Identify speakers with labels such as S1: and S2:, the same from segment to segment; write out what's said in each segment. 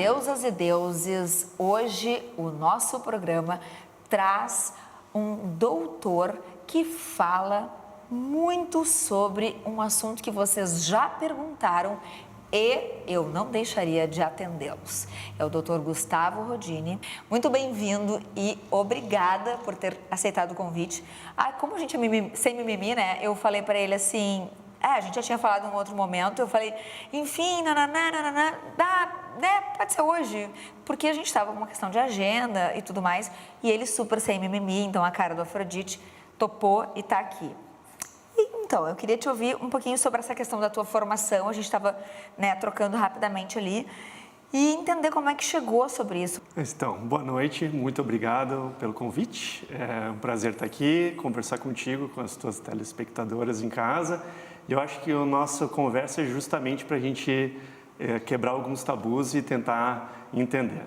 S1: Deusas e deuses, hoje o nosso programa traz um doutor que fala muito sobre um assunto que vocês já perguntaram e eu não deixaria de atendê-los. É o Dr. Gustavo Rodini. Muito bem-vindo e obrigada por ter aceitado o convite. Como a gente é sem mimimi, né? Eu falei para ele assim... a gente já tinha falado em um outro momento, eu falei, enfim, dá, né, pode ser hoje, porque a gente estava com uma questão de agenda e tudo mais, e ele super sem mimimi, então a cara do Afrodite topou e está aqui. Então, eu queria te ouvir um pouquinho sobre essa questão da tua formação, a gente estava, né, trocando rapidamente ali, e entender como é que chegou sobre isso.
S2: Então, boa noite, muito obrigado pelo convite, é um prazer estar aqui, conversar contigo, com as tuas telespectadoras em casa. Eu acho que a nossa conversa é justamente para a gente quebrar alguns tabus e tentar entender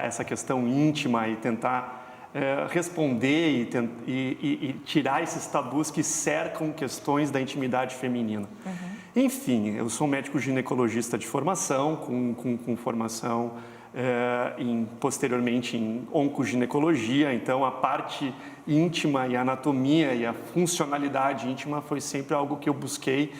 S2: essa questão íntima e tentar responder e tirar esses tabus que cercam questões da intimidade feminina. Enfim, eu sou médico ginecologista de formação, com formação posteriormente em oncoginecologia, então a parte íntima e a anatomia e a funcionalidade íntima foi sempre algo que eu busquei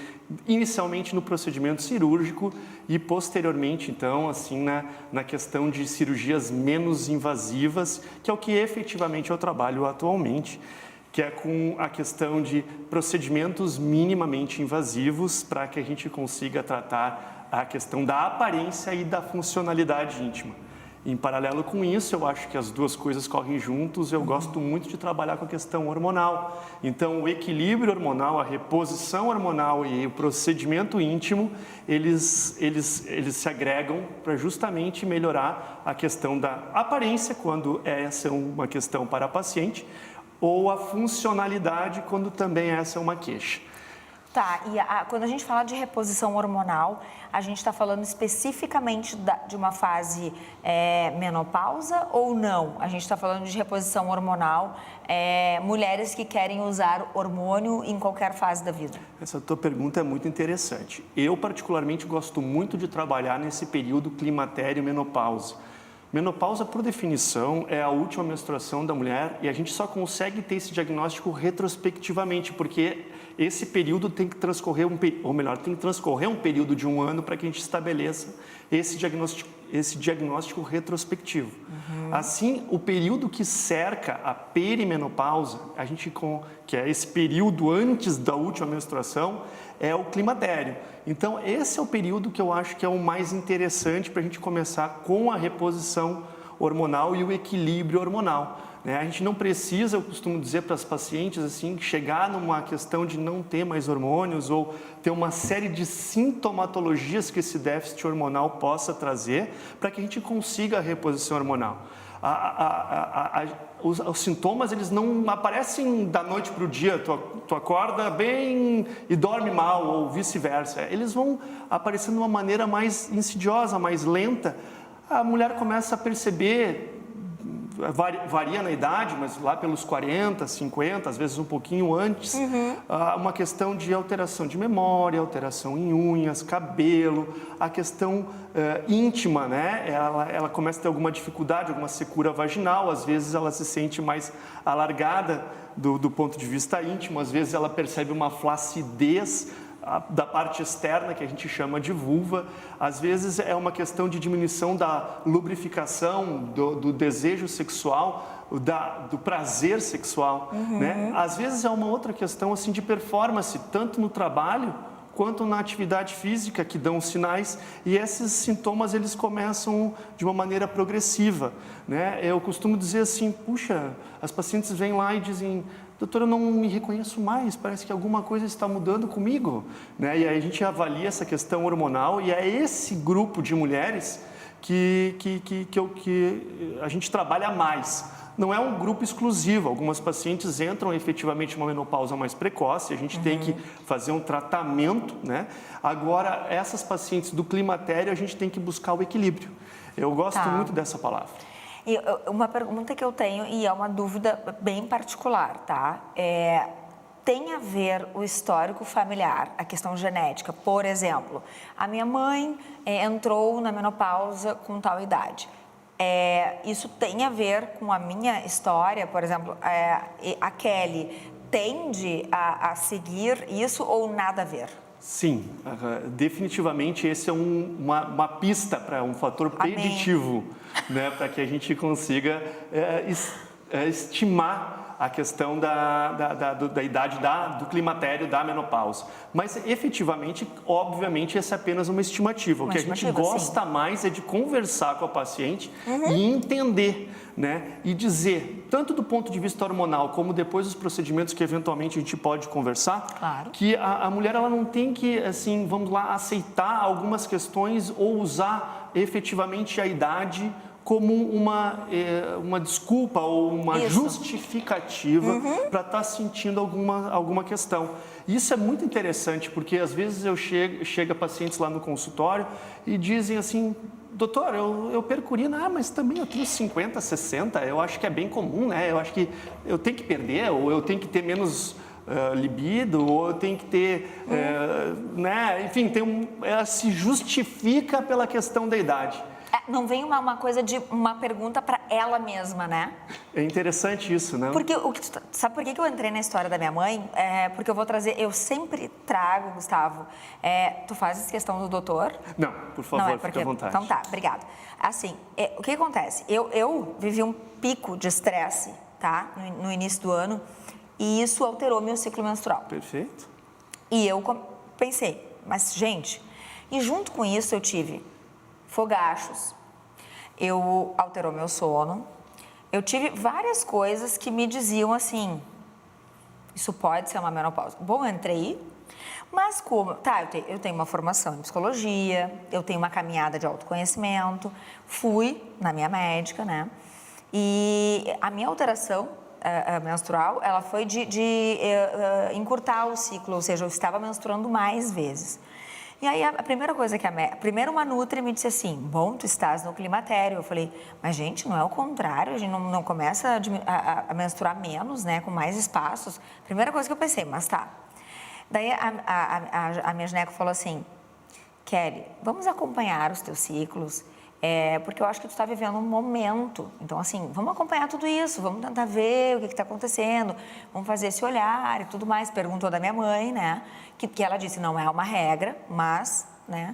S2: inicialmente no procedimento cirúrgico e posteriormente então assim na questão de cirurgias menos invasivas, que é o que efetivamente eu trabalho atualmente, que é com a questão de procedimentos minimamente invasivos para que a gente consiga tratar a questão da aparência e da funcionalidade íntima. Em paralelo com isso, eu acho que as duas coisas correm juntos, eu gosto muito de trabalhar com a questão hormonal. Então, o equilíbrio hormonal, a reposição hormonal e o procedimento íntimo, eles se agregam para justamente melhorar a questão da aparência, quando essa é uma questão para a paciente, ou a funcionalidade, quando também essa é uma queixa.
S1: Tá, e quando a gente fala de reposição hormonal, a gente está falando especificamente de uma fase menopausa ou não? A gente está falando de reposição hormonal, mulheres que querem usar hormônio em qualquer fase da vida?
S2: Essa tua pergunta é muito interessante. Eu, particularmente, gosto muito de trabalhar nesse período climatério-menopausa. Menopausa, por definição, é a última menstruação da mulher e a gente só consegue ter esse diagnóstico retrospectivamente, porque esse período tem que transcorrer, tem que transcorrer um período de um ano para que a gente estabeleça esse diagnóstico retrospectivo. Assim, o período que cerca a perimenopausa, que é esse período antes da última menstruação, é o climatério. Então, esse é o período que eu acho que é o mais interessante para a gente começar com a reposição hormonal e o equilíbrio hormonal. A gente não precisa, eu costumo dizer para as pacientes, assim, chegar numa questão de não ter mais hormônios ou ter uma série de sintomatologias que esse déficit hormonal possa trazer para que a gente consiga a reposição hormonal. Os sintomas, eles não aparecem da noite para o dia, tu acorda bem e dorme mal, ou vice-versa. Eles vão aparecendo de uma maneira mais insidiosa, mais lenta. A mulher começa a perceber, varia na idade, mas lá pelos 40, 50, às vezes um pouquinho antes, uma questão de alteração de memória, alteração em unhas, cabelo, a questão íntima, né? Ela começa a ter alguma dificuldade, alguma secura vaginal, às vezes ela se sente mais alargada do ponto de vista íntimo, às vezes ela percebe uma flacidez da parte externa, que a gente chama de vulva. Às vezes é uma questão de diminuição da lubrificação, do desejo sexual, do prazer sexual, né? Às vezes é uma outra questão assim, de performance, tanto no trabalho quanto na atividade física, que dão sinais, e esses sintomas eles começam de uma maneira progressiva, né? Eu costumo dizer assim, puxa, as pacientes vêm lá e dizem, doutora, eu não me reconheço mais, parece que alguma coisa está mudando comigo, né? E aí a gente avalia essa questão hormonal e é esse grupo de mulheres que a gente trabalha mais. Não é um grupo exclusivo, algumas pacientes entram efetivamente numa menopausa mais precoce, a gente tem que fazer um tratamento, né? Agora, essas pacientes do climatério, a gente tem que buscar o equilíbrio. Eu gosto muito dessa palavra.
S1: E uma pergunta que eu tenho, e é uma dúvida bem particular, tá? tem a ver o histórico familiar, a questão genética. Por exemplo, a minha mãe entrou na menopausa com tal idade. Isso tem a ver com a minha história? Por exemplo, a Kelly tende a seguir isso ou nada a ver?
S2: Sim, definitivamente esse é uma pista para um fator preditivo, né, para que a gente consiga estimar a questão da idade do climatério, da menopausa. Mas, efetivamente, obviamente, essa é apenas uma estimativa. O que a gente gosta mais é de conversar com a paciente e entender, né? E dizer, tanto do ponto de vista hormonal, como depois dos procedimentos que, eventualmente, a gente pode conversar,
S1: claro,
S2: que a mulher ela não tem que, assim, vamos lá, aceitar algumas questões ou usar, efetivamente, a idade como uma desculpa ou uma justificativa para estar sentindo alguma questão. Isso é muito interessante, porque às vezes chega pacientes lá no consultório e dizem assim, doutor, eu perco urina, mas também eu tenho 50, 60, eu acho que é bem comum, né? Eu acho que eu tenho que perder, ou eu tenho que ter menos libido, ou eu tenho que ter, né? Enfim, ela se justifica pela questão da idade.
S1: Não vem uma coisa de uma pergunta para ela mesma, né?
S2: É interessante isso, né?
S1: Porque sabe por que eu entrei na história da minha mãe? Porque eu sempre trago, Gustavo, tu fazes questão do doutor?
S2: Não, por favor, fique à vontade.
S1: Então tá, obrigada. Assim, o que acontece? Eu vivi um pico de estresse, tá? No início do ano, e isso alterou meu ciclo menstrual.
S2: Perfeito.
S1: E eu pensei, mas gente, e junto com isso eu tive fogachos, alterou meu sono, eu tive várias coisas que me diziam assim, isso pode ser uma menopausa. Bom, eu entrei, mas como, eu tenho uma formação em psicologia, eu tenho uma caminhada de autoconhecimento, fui na minha médica, né, e a minha alteração menstrual, ela foi de encurtar o ciclo, ou seja, eu estava menstruando mais vezes. E aí, a primeira coisa primeiro uma nutri me disse assim, bom, tu estás no climatério. Eu falei, mas gente, não é o contrário, a gente não começa a menstruar menos, né, com mais espaços. Primeira coisa que eu pensei, mas tá. Daí, a minha gineco falou assim, Kelly, vamos acompanhar os teus ciclos, porque eu acho que tu está vivendo um momento. Então, assim, vamos acompanhar tudo isso, vamos tentar ver o que está acontecendo, vamos fazer esse olhar e tudo mais. Perguntou da minha mãe, né, que ela disse, não é uma regra, mas, né.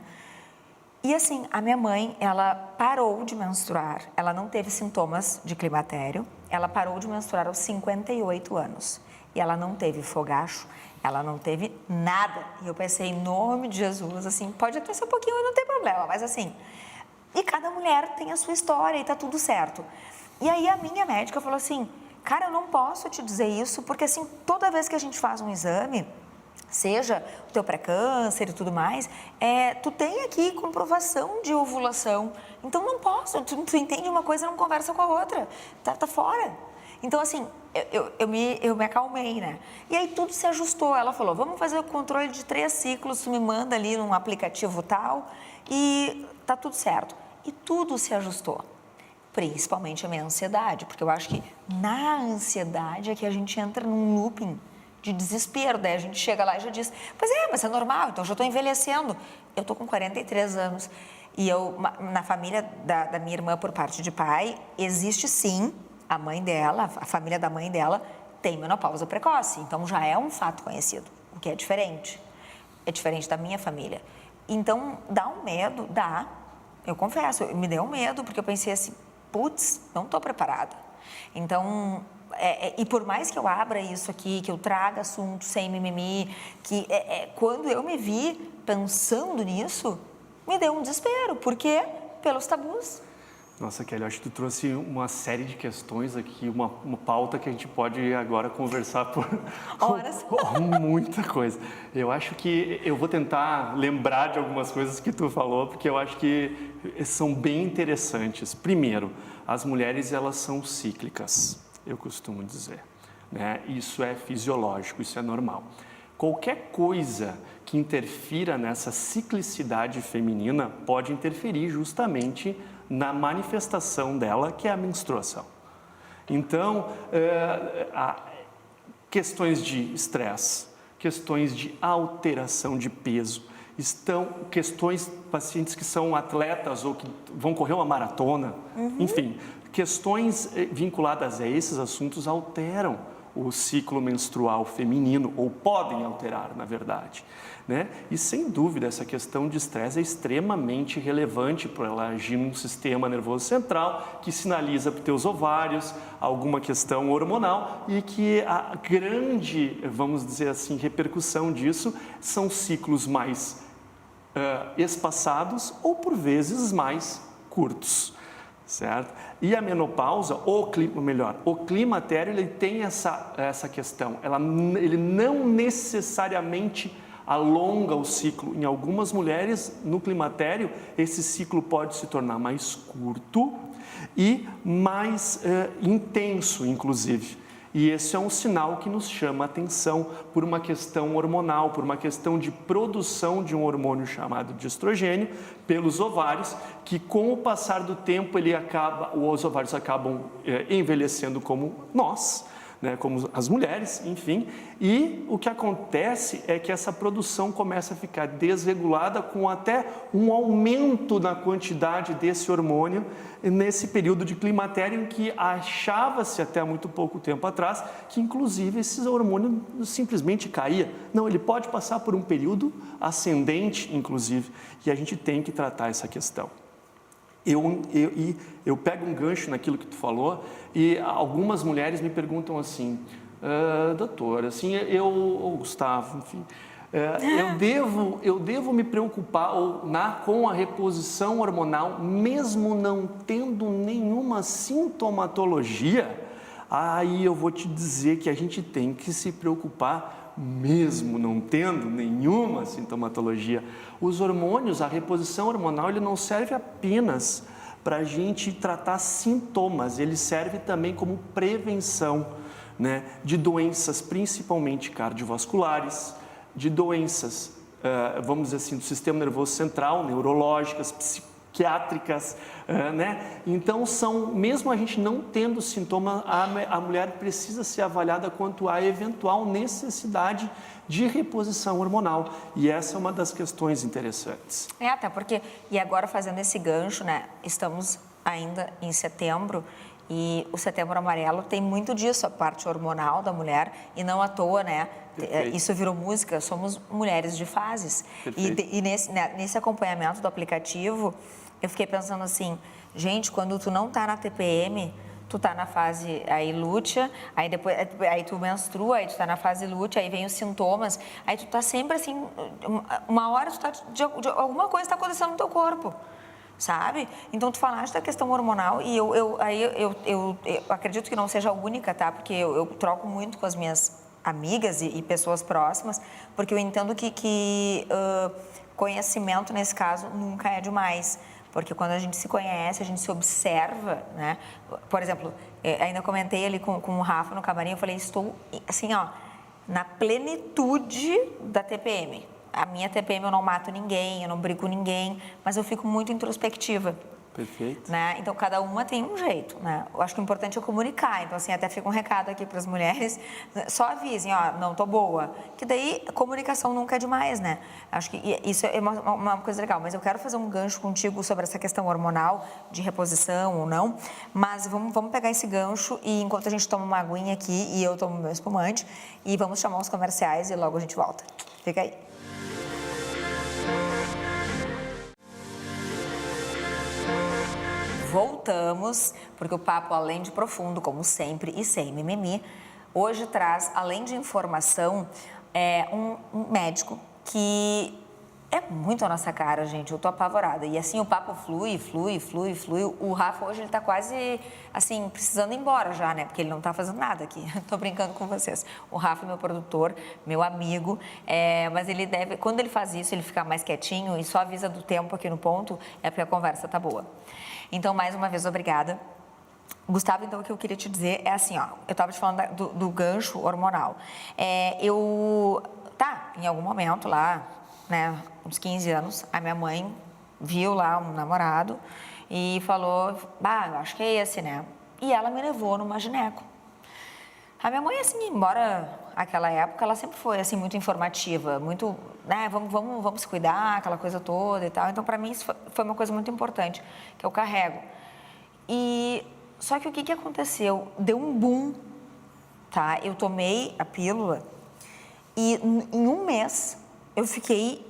S1: E assim, a minha mãe, ela parou de menstruar, ela não teve sintomas de climatério, ela parou de menstruar aos 58 anos. E ela não teve fogacho, ela não teve nada. E eu pensei, em nome de Jesus, assim, pode até ser um pouquinho, não tem problema, mas assim... E cada mulher tem a sua história e tá tudo certo. E aí a minha médica falou assim, cara, eu não posso te dizer isso, porque assim, toda vez que a gente faz um exame, seja o teu pré-câncer e tudo mais, tu tem aqui comprovação de ovulação. Então não posso, tu entende uma coisa e não conversa com a outra, tá fora. Então assim, eu me acalmei, né? E aí tudo se ajustou, ela falou, vamos fazer o controle de 3 ciclos, tu me manda ali num aplicativo tal e tá tudo certo. E tudo se ajustou, principalmente a minha ansiedade, porque eu acho que na ansiedade é que a gente entra num looping de desespero, daí a gente chega lá e já diz, pois mas é normal, então eu já estou envelhecendo. Eu estou com 43 anos e na família da minha irmã por parte de pai, existe sim, a mãe dela, a família da mãe dela tem menopausa precoce, então já é um fato conhecido, o que é diferente da minha família. Então, dá um medo, dá. Eu confesso, me deu um medo, porque eu pensei assim, putz, não estou preparada. Então, e por mais que eu abra isso aqui, que eu traga assunto sem mimimi, quando eu me vi pensando nisso, me deu um desespero. Por quê? Pelos tabus.
S2: Nossa, Kelly, eu acho que tu trouxe uma série de questões aqui, uma pauta que a gente pode agora conversar por
S1: horas.
S2: Muita coisa. Eu acho que eu vou tentar lembrar de algumas coisas que tu falou, porque eu acho que são bem interessantes. Primeiro, as mulheres, elas são cíclicas, eu costumo dizer, né? Isso é fisiológico, isso é normal. Qualquer coisa que interfira nessa ciclicidade feminina pode interferir justamente na manifestação dela, que é a menstruação. Então, questões de estresse, questões de alteração de peso, questões, pacientes que são atletas ou que vão correr uma maratona, enfim, questões vinculadas a esses assuntos alteram o ciclo menstrual feminino, ou podem alterar, na verdade, né? E sem dúvida essa questão de estresse é extremamente relevante para ela agir num sistema nervoso central que sinaliza para os teus ovários alguma questão hormonal e que a grande, vamos dizer assim, repercussão disso são ciclos mais espaçados ou por vezes mais curtos. Certo? E a menopausa, o climatério, ele tem essa questão, ele não necessariamente alonga o ciclo. Em algumas mulheres, no climatério, esse ciclo pode se tornar mais curto e mais intenso, inclusive. E esse é um sinal que nos chama a atenção por uma questão hormonal, por uma questão de produção de um hormônio chamado de estrogênio pelos ovários, que com o passar do tempo os ovários acabam envelhecendo como nós, né, como as mulheres, enfim, e o que acontece é que essa produção começa a ficar desregulada com até um aumento na quantidade desse hormônio nesse período de climatério em que achava-se até muito pouco tempo atrás que inclusive esse hormônio simplesmente caía. Não, ele pode passar por um período ascendente, inclusive, e a gente tem que tratar essa questão. Eu pego um gancho naquilo que tu falou e algumas mulheres me perguntam assim, doutor, assim, Gustavo, enfim, eu devo me preocupar com a reposição hormonal mesmo não tendo nenhuma sintomatologia? Aí eu vou te dizer que a gente tem que se preocupar mesmo não tendo nenhuma sintomatologia. Os hormônios, a reposição hormonal, ele não serve apenas para a gente tratar sintomas, ele serve também como prevenção, né, de doenças principalmente cardiovasculares, de doenças, vamos dizer assim, do sistema nervoso central, neurológicas, psiquiátricas, né? Então, mesmo a gente não tendo sintoma, a mulher precisa ser avaliada quanto à eventual necessidade de reposição hormonal. E essa é uma das questões interessantes.
S1: Até porque, e agora fazendo esse gancho, né? Estamos ainda em setembro e o Setembro Amarelo tem muito disso, a parte hormonal da mulher, e não à toa, né? Perfeito. Isso virou música, somos mulheres de fases. E nesse acompanhamento do aplicativo, eu fiquei pensando assim, gente, quando tu não tá na TPM, tu tá na fase aí lútea, aí tu menstrua, aí tu tá na fase lútea, aí vem os sintomas, aí tu tá sempre assim, uma hora tu tá alguma coisa está acontecendo no teu corpo, sabe? Então tu falaste da questão hormonal e eu acredito que não seja a única, tá? Porque eu troco muito com as minhas amigas e pessoas próximas, porque eu entendo que conhecimento nesse caso nunca é demais. Porque quando a gente se conhece, a gente se observa, né? Por exemplo, ainda comentei ali com o Rafa no camarim, eu falei, estou assim, ó, na plenitude da TPM. A minha TPM eu não mato ninguém, eu não brigo com ninguém, mas eu fico muito introspectiva.
S2: Perfeito.
S1: Né? Então, cada uma tem um jeito, né? Eu acho que o importante é comunicar. Então, assim, até fica um recado aqui para as mulheres. Só avisem, ó, não tô boa. Que daí, comunicação nunca é demais, né? Acho que isso é uma coisa legal. Mas eu quero fazer um gancho contigo sobre essa questão hormonal, de reposição ou não. Mas vamos pegar esse gancho e enquanto a gente toma uma aguinha aqui e eu tomo meu espumante, e vamos chamar os comerciais e logo a gente volta. Fica aí. Voltamos, porque o papo, além de profundo, como sempre, e sem mimimi, hoje traz, além de informação, um médico que é muito a nossa cara, gente. Eu tô apavorada. E assim, o papo flui. O Rafa hoje, ele tá quase, assim, precisando ir embora já, né? Porque ele não tá fazendo nada aqui. Tô brincando com vocês. O Rafa é meu produtor, meu amigo, mas ele deve, quando ele faz isso, ele fica mais quietinho e só avisa do tempo aqui no ponto, é porque a conversa tá boa. Então, mais uma vez, obrigada. Gustavo, então, o que eu queria te dizer é assim, ó, eu estava te falando do gancho hormonal. Em algum momento lá, né, uns 15 anos, a minha mãe viu lá um namorado e falou, eu acho que é esse, né? E ela me levou numa gineco. A minha mãe, assim, embora aquela época, ela sempre foi, assim, muito informativa, muito, né, vamos se cuidar, aquela coisa toda e tal. Então, para mim, isso foi uma coisa muito importante, que eu carrego. Só que o que aconteceu? Deu um boom, tá? Eu tomei a pílula e em um mês eu fiquei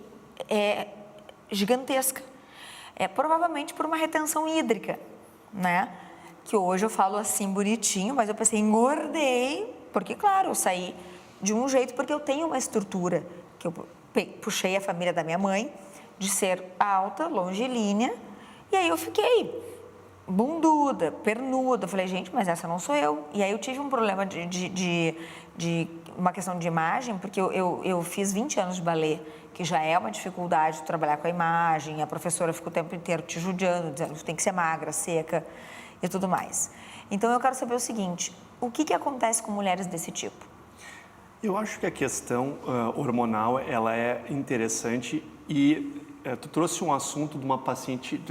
S1: gigantesca. Provavelmente por uma retenção hídrica, né? Que hoje eu falo assim bonitinho, mas eu pensei, engordei, porque, claro, eu saí de um jeito, porque eu tenho uma estrutura, que eu puxei a família da minha mãe, de ser alta, longilínea, e aí eu fiquei bunduda, pernuda. Eu falei, gente, mas essa não sou eu. E aí eu tive um problema de uma questão de imagem, porque eu fiz 20 anos de balé, que já é uma dificuldade de trabalhar com a imagem, a professora fica o tempo inteiro te judiando, dizendo que tem que ser magra, seca e tudo mais. Então, eu quero saber o seguinte, o que acontece com mulheres desse tipo?
S2: Eu acho que a questão hormonal, ela é interessante e tu trouxe um assunto de uma paciente,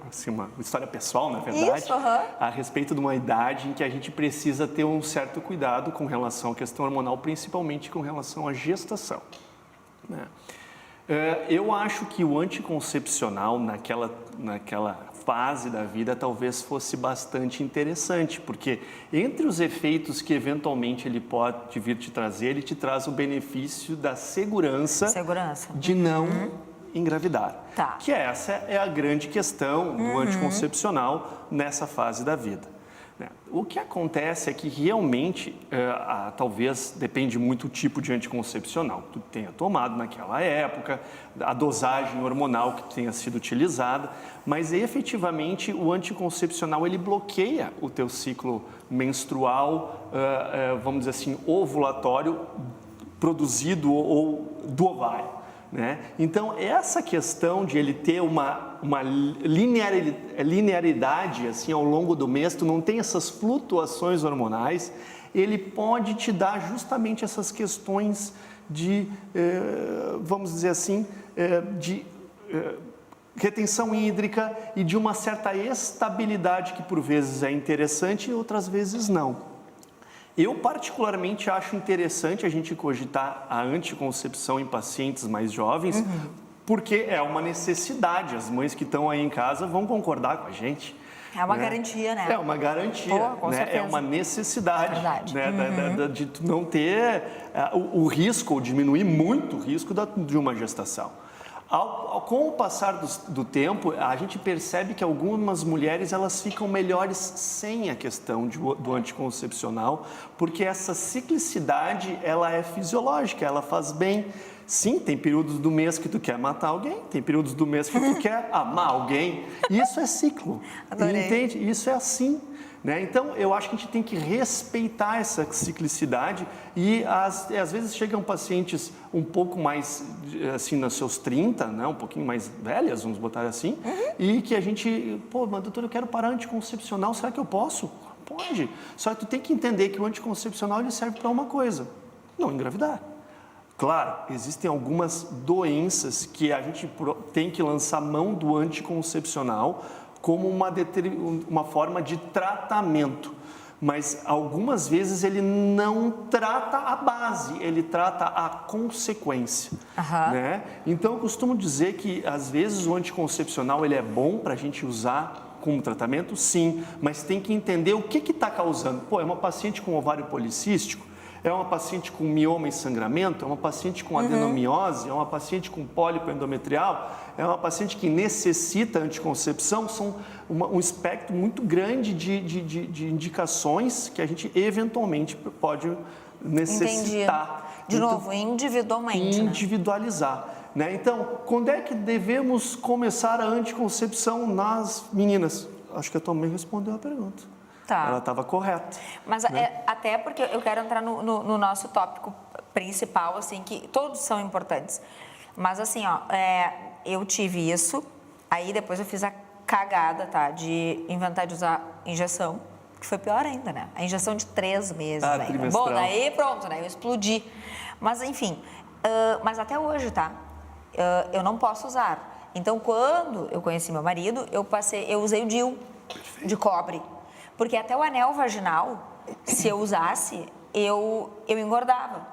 S2: assim, uma história pessoal, na verdade,
S1: Isso,
S2: a respeito de uma idade em que a gente precisa ter um certo cuidado com relação à questão hormonal, principalmente com relação à gestação, né? Eu acho que o anticoncepcional naquela fase da vida talvez fosse bastante interessante, porque entre os efeitos que eventualmente ele pode vir te trazer, ele te traz o benefício da segurança. De não engravidar.
S1: Tá.
S2: Que essa é a grande questão do anticoncepcional nessa fase da vida. O que acontece é que realmente, talvez depende muito do tipo de anticoncepcional que tu tenha tomado naquela época, a dosagem hormonal que tenha sido utilizada, mas efetivamente o anticoncepcional ele bloqueia o teu ciclo menstrual, vamos dizer assim, ovulatório, produzido ou do ovário, né? Então, essa questão de ele ter uma linearidade assim, ao longo do mês, tu não tem essas flutuações hormonais, ele pode te dar justamente essas questões de, vamos dizer assim, de retenção hídrica e de uma certa estabilidade que por vezes é interessante e outras vezes não. Eu particularmente acho interessante a gente cogitar a anticoncepção em pacientes mais jovens, porque é uma necessidade. As mães que estão aí em casa vão concordar com a gente.
S1: É uma garantia, né?
S2: É uma garantia,
S1: com
S2: né?
S1: certeza.
S2: É uma necessidade,
S1: Verdade.
S2: né? De não ter o risco, ou diminuir muito o risco de uma gestação. Com o passar do tempo, a gente percebe que algumas mulheres elas ficam melhores sem a questão do anticoncepcional, porque essa ciclicidade ela é fisiológica, ela faz bem. Sim, tem períodos do mês que tu quer matar alguém, tem períodos do mês que tu quer amar alguém. Isso é ciclo.
S1: Adorei.
S2: Entende? Isso é assim. Né? Então, eu acho que a gente tem que respeitar essa ciclicidade e às vezes chegam pacientes um pouco mais, assim, nos seus 30, né? Um pouquinho mais velhas, vamos botar assim, e que a gente, mas doutor, eu quero parar anticoncepcional, será que eu posso? Pode, só que tu tem que entender que o anticoncepcional ele serve para uma coisa, não engravidar. Claro, existem algumas doenças que a gente tem que lançar mão do anticoncepcional como uma forma de tratamento, mas algumas vezes ele não trata a base, ele trata a consequência, né? Então eu costumo dizer que às vezes o anticoncepcional ele é bom para a gente usar como tratamento, sim, mas tem que entender o que está causando. É uma paciente com ovário policístico, é uma paciente com mioma e sangramento, é uma paciente com adenomiose, é uma paciente com pólipo endometrial, é uma paciente que necessita anticoncepção, são um espectro muito grande de indicações que a gente eventualmente pode necessitar.
S1: Entendi. De novo, individualmente,
S2: individualizar. Né? Então, quando é que devemos começar a anticoncepção nas meninas? Acho que a tua mãe respondeu a pergunta.
S1: Tá.
S2: Ela estava correta.
S1: Mas
S2: né?
S1: Até porque eu quero entrar no nosso tópico principal, assim, que todos são importantes. Mas assim, eu tive isso, aí depois eu fiz a cagada, tá? De inventar de usar injeção, que foi pior ainda, né? A injeção de 3 meses ainda.
S2: Trimestral.
S1: Bom, daí pronto, né? Eu explodi. Mas enfim, mas até hoje, tá? Eu não posso usar. Então, quando eu conheci meu marido, eu usei o DIU de cobre. Porque até o anel vaginal, se eu usasse, eu engordava.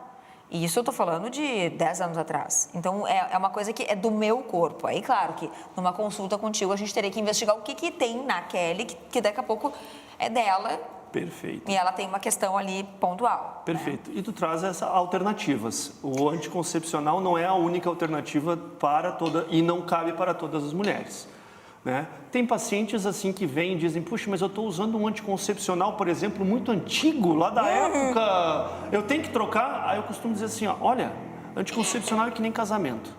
S1: E isso eu tô falando de 10 anos atrás. Então, é uma coisa que é do meu corpo. Aí, claro que numa consulta contigo, a gente teria que investigar o que tem na Kelly, que daqui a pouco é dela.
S2: Perfeito.
S1: E ela tem uma questão ali pontual.
S2: Perfeito. E tu traz essas alternativas. O anticoncepcional não é a única alternativa para toda e não cabe para todas as mulheres. Né? Tem pacientes assim que vêm e dizem, puxa, mas eu estou usando um anticoncepcional, por exemplo, muito antigo, lá da época, eu tenho que trocar? Aí eu costumo dizer assim, ó, olha, anticoncepcional é que nem casamento.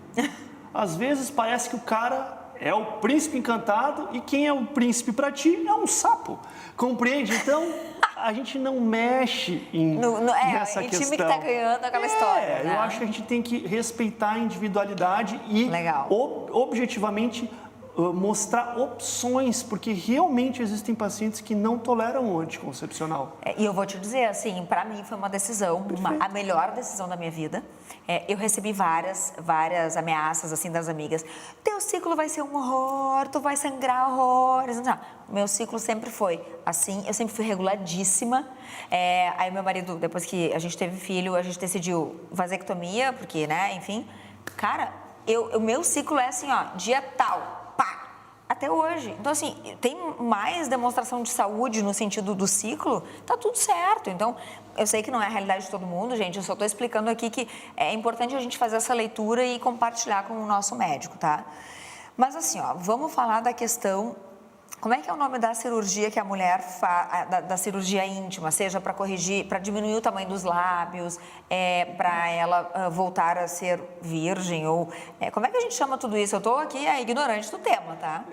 S2: Às vezes parece que o cara é o príncipe encantado e quem é o príncipe para ti é um sapo. Compreende? Então, a gente não mexe nessa questão.
S1: time que está ganhando aquela história. Né?
S2: Eu acho que a gente tem que respeitar a individualidade e objetivamente mostrar opções, porque realmente existem pacientes que não toleram o anticoncepcional.
S1: E eu vou te dizer, assim, para mim foi uma decisão, a melhor decisão da minha vida. Eu recebi várias ameaças, assim, das amigas. Teu ciclo vai ser um horror, tu vai sangrar horrores. Não, meu ciclo sempre foi assim, eu sempre fui reguladíssima. Aí meu marido, depois que a gente teve filho, a gente decidiu vasectomia, porque, né, enfim. Cara, o meu ciclo é assim, ó, dia tal. Até hoje. Então, assim, tem mais demonstração de saúde no sentido do ciclo, tá tudo certo. Então, eu sei que não é a realidade de todo mundo, gente, eu só estou explicando aqui que é importante a gente fazer essa leitura e compartilhar com o nosso médico, tá? Mas, assim, ó, vamos falar da questão... Como é que é o nome da cirurgia que a mulher faz, da cirurgia íntima, seja para corrigir, para diminuir o tamanho dos lábios, para ela voltar a ser virgem, ou... como é que a gente chama tudo isso? Eu estou aqui ignorante do tema, tá?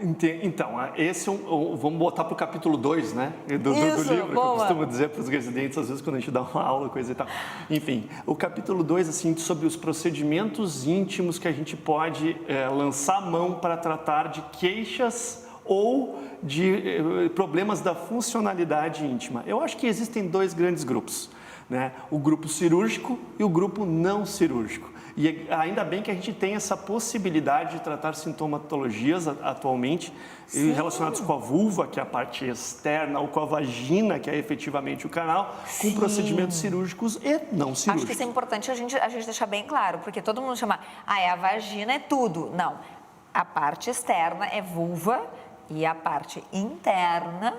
S2: Então, esse vamos botar para o capítulo 2, né? Do livro, boa. Que eu costumo dizer para os residentes, às vezes, quando a gente dá uma aula, coisa e tal. Enfim, o capítulo 2, assim, sobre os procedimentos íntimos que a gente pode lançar mão para tratar de queixas ou de problemas da funcionalidade íntima. Eu acho que existem dois grandes grupos, né? O grupo cirúrgico e o grupo não cirúrgico. E ainda bem que a gente tem essa possibilidade de tratar sintomatologias atualmente relacionadas com a vulva, que é a parte externa, ou com a vagina, que é efetivamente o canal, com procedimentos cirúrgicos e não cirúrgicos.
S1: Acho que isso é importante a gente deixar bem claro, porque todo mundo chama, a vagina é tudo. Não, a parte externa é vulva, e a parte interna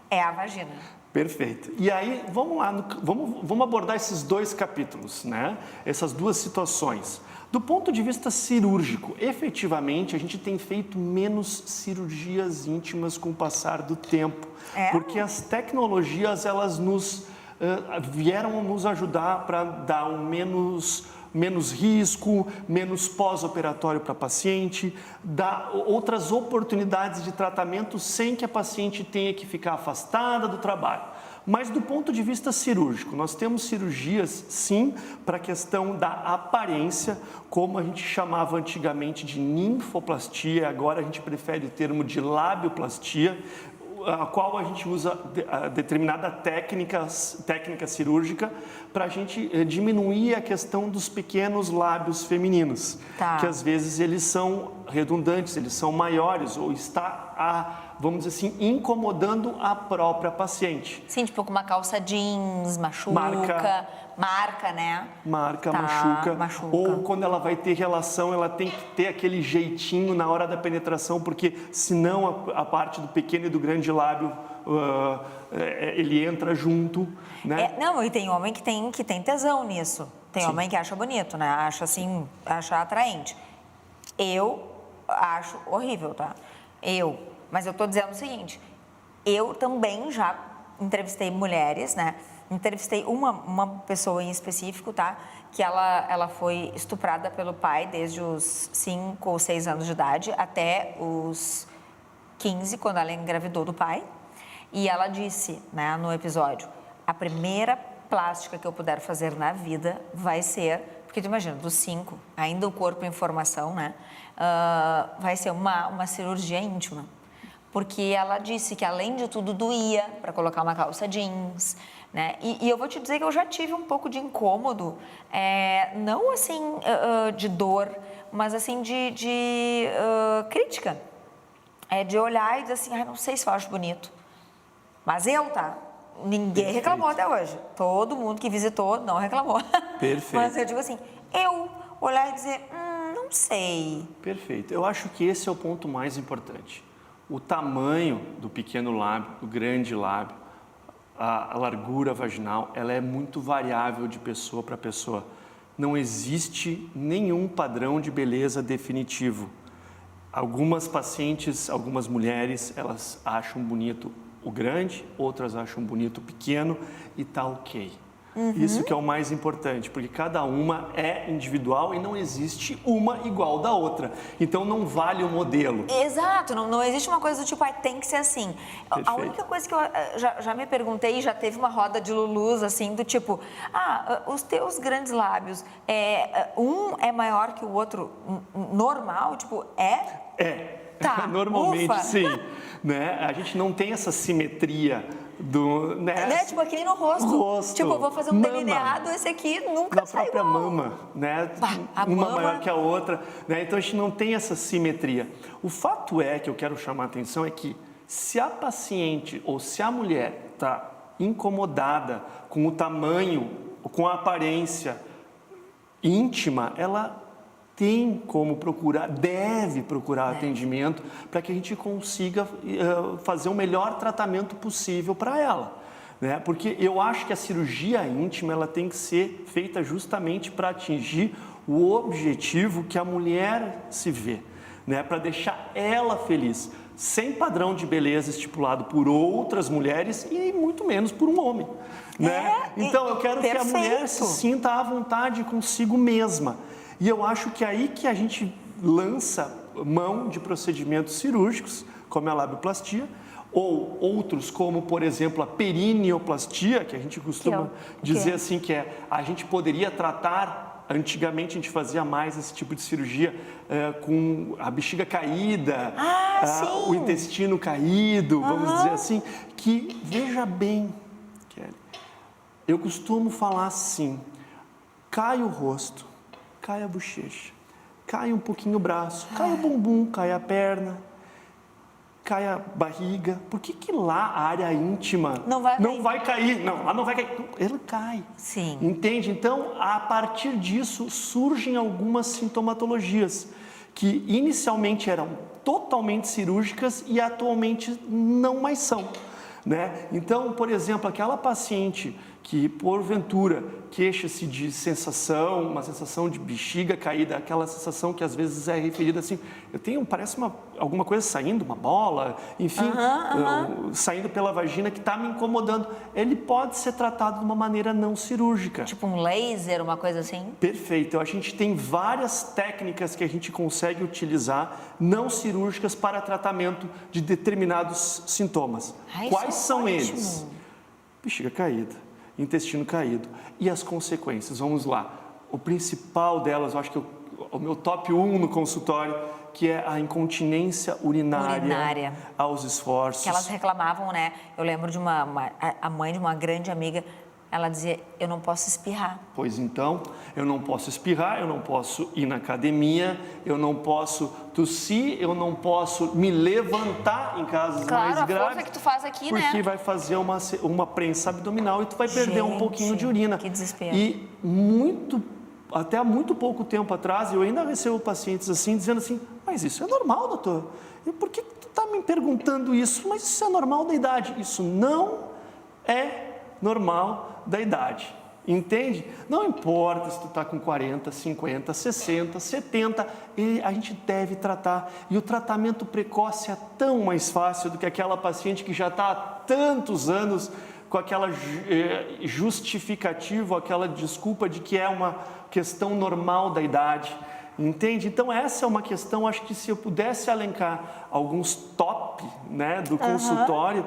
S1: é a vagina.
S2: Perfeito. E aí, vamos lá, vamos abordar esses dois capítulos, né? Essas duas situações. Do ponto de vista cirúrgico, efetivamente, a gente tem feito menos cirurgias íntimas com o passar do tempo. Porque as tecnologias, elas vieram nos ajudar para dar menos risco, menos pós-operatório para a paciente, dá outras oportunidades de tratamento sem que a paciente tenha que ficar afastada do trabalho. Mas do ponto de vista cirúrgico, nós temos cirurgias, sim, para a questão da aparência, como a gente chamava antigamente de ninfoplastia, agora a gente prefere o termo de labioplastia, a qual a gente usa determinada técnica cirúrgica para a gente diminuir a questão dos pequenos lábios femininos, que às vezes eles são redundantes, eles são maiores ou vamos dizer assim, incomodando a própria paciente.
S1: Sim, tipo com uma calça jeans, machuca, né?
S2: Machuca. Ou quando ela vai ter relação, ela tem que ter aquele jeitinho na hora da penetração, porque senão a parte do pequeno e do grande lábio, ele entra junto, né?
S1: Não, e tem homem que tem tesão nisso. Tem homem que acha bonito, né? Acha atraente. Eu acho horrível, tá? Mas eu tô dizendo o seguinte, eu também já entrevistei mulheres, né? Entrevistei uma pessoa em específico, tá? Que ela foi estuprada pelo pai desde os 5 ou 6 anos de idade até os 15, quando ela engravidou do pai. E ela disse, né, no episódio, a primeira plástica que eu puder fazer na vida vai ser, porque tu imagina, dos 5, ainda o corpo em formação, né? Vai ser uma cirurgia íntima. Porque ela disse que, além de tudo, doía para colocar uma calça jeans, né? E eu vou te dizer que eu já tive um pouco de incômodo, não assim de dor, mas assim de crítica. De olhar e dizer assim, não sei se eu acho bonito. Mas ninguém reclamou até hoje. Todo mundo que visitou não reclamou.
S2: Perfeito.
S1: Mas eu digo assim, eu olhar e dizer, não sei.
S2: Perfeito. Eu acho que esse é o ponto mais importante. O tamanho do pequeno lábio, do grande lábio, a largura vaginal, ela é muito variável de pessoa para pessoa. Não existe nenhum padrão de beleza definitivo. Algumas pacientes, algumas mulheres, elas acham bonito o grande, outras acham bonito o pequeno e tá ok. Isso que é o mais importante, porque cada uma é individual e não existe uma igual da outra. Então não vale o modelo.
S1: Exato, não existe uma coisa do tipo, tem que ser assim.
S2: Perfeito.
S1: A única coisa que eu já me perguntei, já teve uma roda de Lulus, assim, do tipo, os teus grandes lábios, um é maior que o outro normal? Tipo, Tá,
S2: normalmente
S1: ufa.
S2: sim. Né? A gente não tem essa simetria do... Né?
S1: Tipo, aqui no rosto. Tipo, eu vou fazer um
S2: mama.
S1: delineado, esse aqui nunca
S2: Na
S1: sai
S2: própria
S1: igual.
S2: mama, né?
S1: A
S2: Uma
S1: mama...
S2: maior que a outra, né? Então a gente não tem essa simetria. O fato é que eu quero chamar a atenção é que se a paciente ou se a mulher está incomodada com o tamanho, com a aparência íntima, ela tem como procurar, deve procurar atendimento para que a gente consiga fazer o melhor tratamento possível para ela. Né? Porque eu acho que a cirurgia íntima ela tem que ser feita justamente para atingir o objetivo que a mulher se vê, né? Para deixar ela feliz, sem padrão de beleza estipulado por outras mulheres e muito menos por um homem. Né? Então eu quero que a mulher se sinta à vontade consigo mesma. E eu acho que é aí que a gente lança mão de procedimentos cirúrgicos, como a labioplastia, ou outros como, por exemplo, a perineoplastia, que a gente costuma dizer assim, que a gente poderia tratar, antigamente a gente fazia mais esse tipo de cirurgia com a bexiga caída, o intestino caído, vamos dizer assim, que, veja bem, Kelly, eu costumo falar assim, cai o rosto, cai a bochecha, cai um pouquinho o braço, cai o bumbum, cai a perna, cai a barriga. Por que lá a área íntima não vai cair? Não, lá não vai cair. Ele cai.
S1: Sim.
S2: Entende? Então, a partir disso, surgem algumas sintomatologias que inicialmente eram totalmente cirúrgicas e atualmente não mais são. Né? Então, por exemplo, aquela paciente que, porventura, queixa-se de sensação, uma sensação de bexiga caída, aquela sensação que às vezes é referida assim, parece alguma coisa saindo, uma bola, enfim, saindo pela vagina que está me incomodando. Ele pode ser tratado de uma maneira não cirúrgica.
S1: Tipo um laser, uma coisa assim?
S2: Perfeito. A gente tem várias técnicas que a gente consegue utilizar não cirúrgicas para tratamento de determinados sintomas. Quais são eles? Bexiga caída, intestino caído. E as consequências? Vamos lá. O principal delas, eu acho que o meu top 1 no consultório, que é a incontinência urinária aos esforços.
S1: Que elas reclamavam, né? Eu lembro de a mãe de uma grande amiga, ela dizia, eu não posso espirrar.
S2: Pois então, eu não posso espirrar, eu não posso ir na academia, eu não posso tossir, eu não posso me levantar em casos mais graves.
S1: Claro, a força que tu faz aqui, né?
S2: Porque vai fazer uma prensa abdominal e tu vai perder um pouquinho de urina.
S1: Que desespero.
S2: E até há muito pouco tempo atrás, eu ainda recebo pacientes assim, dizendo assim, mas isso é normal, doutor. E por que tu está me perguntando isso? Mas isso é normal da idade. Isso não é normal da idade, entende? Não importa se tu está com 40, 50, 60, 70, a gente deve tratar. E o tratamento precoce é tão mais fácil do que aquela paciente que já está há tantos anos com aquela justificativa, aquela desculpa de que é uma questão normal da idade. Entende? Então essa é uma questão, acho que se eu pudesse elencar alguns top, né, do consultório,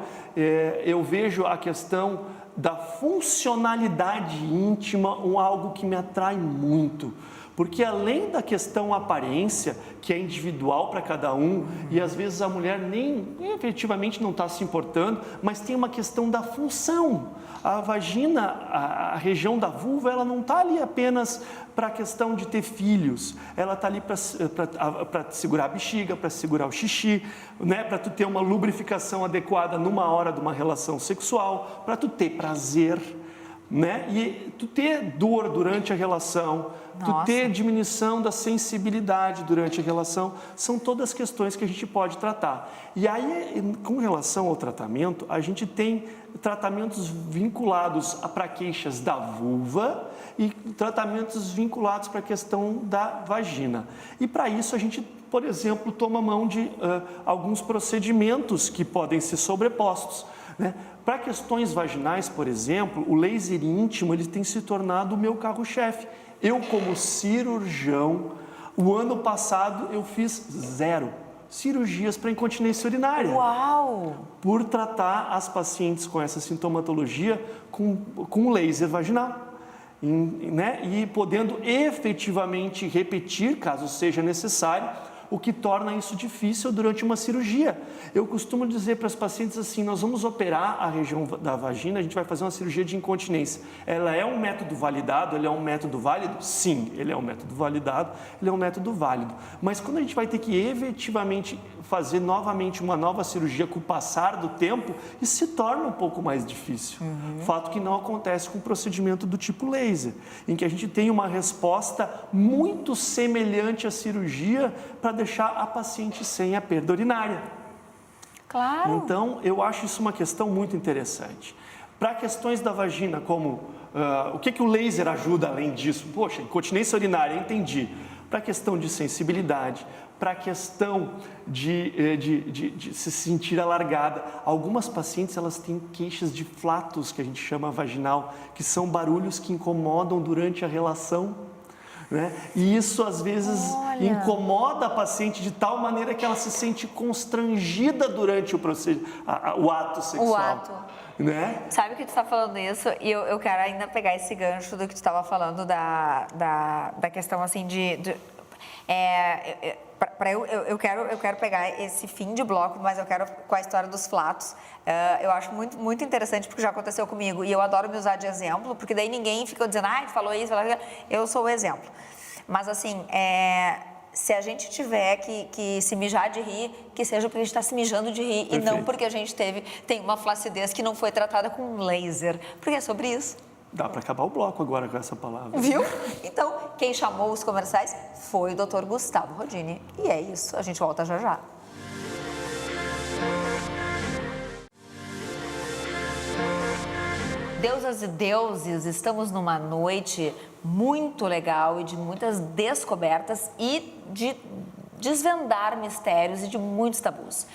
S2: eu vejo a questão da funcionalidade íntima algo que me atrai muito, Porque além da questão aparência, que é individual para cada um, e às vezes a mulher nem efetivamente não está se importando, mas tem uma questão da função. A vagina, a região da vulva, ela não está ali apenas para a questão de ter filhos, ela está ali para segurar a bexiga, para segurar o xixi, né? Para tu ter uma lubrificação adequada numa hora de uma relação sexual, para tu ter prazer, né? E tu ter dor durante a relação, tu ter diminuição da sensibilidade durante a relação, são todas questões que a gente pode tratar. E aí, com relação ao tratamento, a gente tem tratamentos vinculados para queixas da vulva e tratamentos vinculados para a questão da vagina. E para isso a gente, por exemplo, toma mão de alguns procedimentos que podem ser sobrepostos, né? Para questões vaginais, por exemplo, o laser íntimo ele tem se tornado o meu carro-chefe. Eu, como cirurgião, o ano passado eu fiz 0 cirurgias para incontinência urinária.
S1: Uau!
S2: Por tratar as pacientes com essa sintomatologia com laser vaginal. Né? E podendo efetivamente repetir, caso seja necessário, o que torna isso difícil durante uma cirurgia. Eu costumo dizer para as pacientes assim, nós vamos operar a região da vagina, a gente vai fazer uma cirurgia de incontinência. Ela é um método validado? Ele é um método válido? Sim, ele é um método validado, ele é um método válido. Mas quando a gente vai ter que efetivamente fazer novamente uma nova cirurgia com o passar do tempo, isso se torna um pouco mais difícil. Fato que não acontece com o procedimento do tipo laser, em que a gente tem uma resposta muito semelhante à cirurgia para deixar a paciente sem a perda urinária.
S1: Claro.
S2: Então, eu acho isso uma questão muito interessante. Para questões da vagina, como o que o laser ajuda além disso? Poxa, incontinência urinária, entendi. Para a questão de sensibilidade, para a questão de se sentir alargada. Algumas pacientes, elas têm queixas de flatos, que a gente chama vaginal, que são barulhos que incomodam durante a relação. Né? E isso às vezes incomoda a paciente de tal maneira que ela se sente constrangida durante o ato sexual.
S1: O ato.
S2: Né?
S1: Sabe que tu está falando isso e eu quero ainda pegar esse gancho do que tu estava falando da questão assim eu quero pegar esse fim de bloco, mas eu quero com a história dos flatos. Eu acho muito, muito interessante porque já aconteceu comigo e eu adoro me usar de exemplo, porque daí ninguém fica dizendo, tu falou isso, eu sou o exemplo. Mas assim, se a gente tiver que se mijar de rir, que seja porque a gente está se mijando de rir. Perfeito. E não porque a gente tem uma flacidez que não foi tratada com um laser, porque é sobre isso.
S2: Dá para acabar o bloco agora com essa palavra.
S1: Viu? Então, quem chamou os comerciais foi o Dr. Gustavo Rodini. E é isso, a gente volta já já. Deusas e deuses, estamos numa noite muito legal e de muitas descobertas e de desvendar mistérios e de muitos tabus.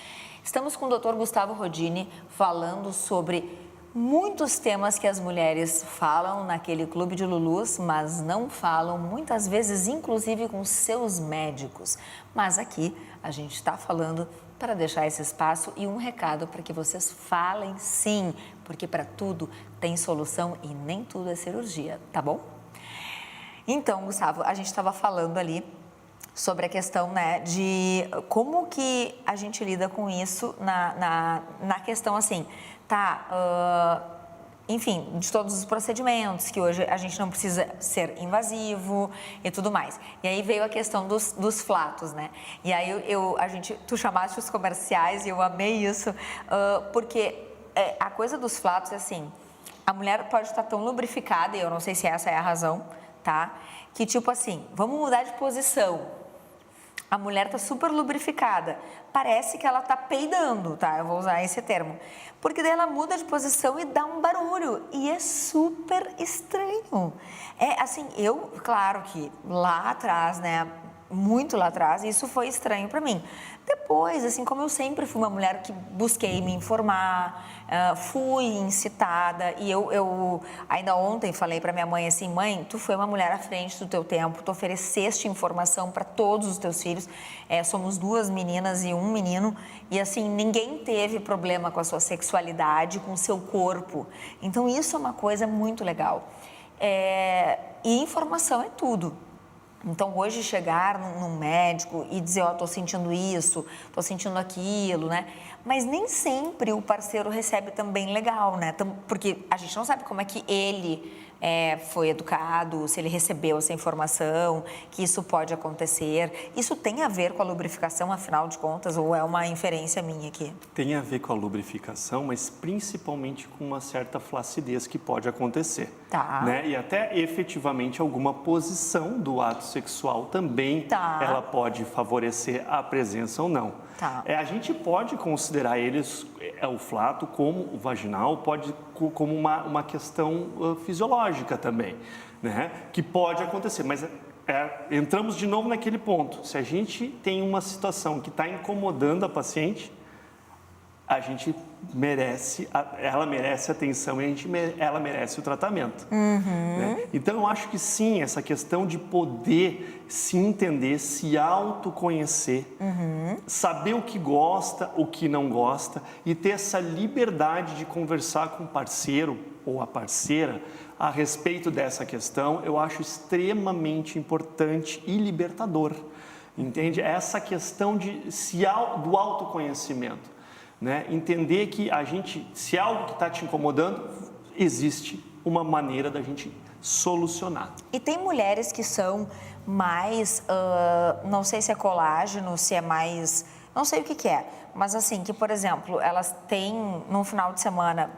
S1: Estamos com o Dr. Gustavo Rodini falando sobre muitos temas que as mulheres falam naquele clube de Lulus, mas não falam, muitas vezes, inclusive com seus médicos. Mas aqui a gente está falando para deixar esse espaço e um recado para que vocês falem sim, porque para tudo tem solução e nem tudo é cirurgia, tá bom? Então, Gustavo, a gente estava falando ali sobre a questão, né, de como que a gente lida com isso na questão assim, enfim, de todos os procedimentos, que hoje a gente não precisa ser invasivo e tudo mais. E aí veio a questão dos flatos, né? E aí tu chamaste os comerciais e eu amei isso, porque a coisa dos flatos é assim, a mulher pode estar tão lubrificada, e eu não sei se essa é a razão, tá? Que tipo assim, vamos mudar de posição. A mulher tá super lubrificada, parece que ela tá peidando, tá? Eu vou usar esse termo. Porque daí ela muda de posição e dá um barulho. E é super estranho. É assim, claro que lá atrás, né? Muito lá atrás, isso foi estranho para mim. Depois, assim, como eu sempre fui uma mulher que busquei me informar, fui incitada, e eu ainda ontem falei para minha mãe assim, mãe, tu foi uma mulher à frente do teu tempo, tu ofereceste informação para todos os teus filhos, somos 2 meninas e 1 menino, e assim, ninguém teve problema com a sua sexualidade, com o seu corpo. Então, isso é uma coisa muito legal. E informação é tudo. Então, hoje, chegar num médico e dizer, ó, tô sentindo isso, tô sentindo aquilo, né? Mas nem sempre o parceiro recebe também legal, né? Porque a gente não sabe como é que ele foi educado, se ele recebeu essa informação, que isso pode acontecer. Isso tem a ver com a lubrificação, afinal de contas, ou é uma inferência minha aqui?
S2: Tem a ver com a lubrificação, mas principalmente com uma certa flacidez que pode acontecer.
S1: Tá.
S2: Né? E até efetivamente alguma posição do ato sexual também ela pode favorecer a presença ou não.
S1: Tá.
S2: A gente pode considerar eles, o flato como o vaginal, pode como uma questão fisiológica também, né? Que pode acontecer, mas entramos de novo naquele ponto. Se a gente tem uma situação que está incomodando a paciente, a gente merece, ela merece atenção e ela merece o tratamento. Né? Então, eu acho que sim, essa questão de poder se entender, se autoconhecer, saber o que gosta, o que não gosta e ter essa liberdade de conversar com o parceiro ou a parceira a respeito dessa questão, eu acho extremamente importante e libertador. Entende? Essa questão do autoconhecimento. Né? Entender que se algo que está te incomodando, existe uma maneira da gente solucionar.
S1: E tem mulheres que são mais, não sei se é colágeno, se é mais, não sei o que é, mas assim, que por exemplo, elas têm num final de semana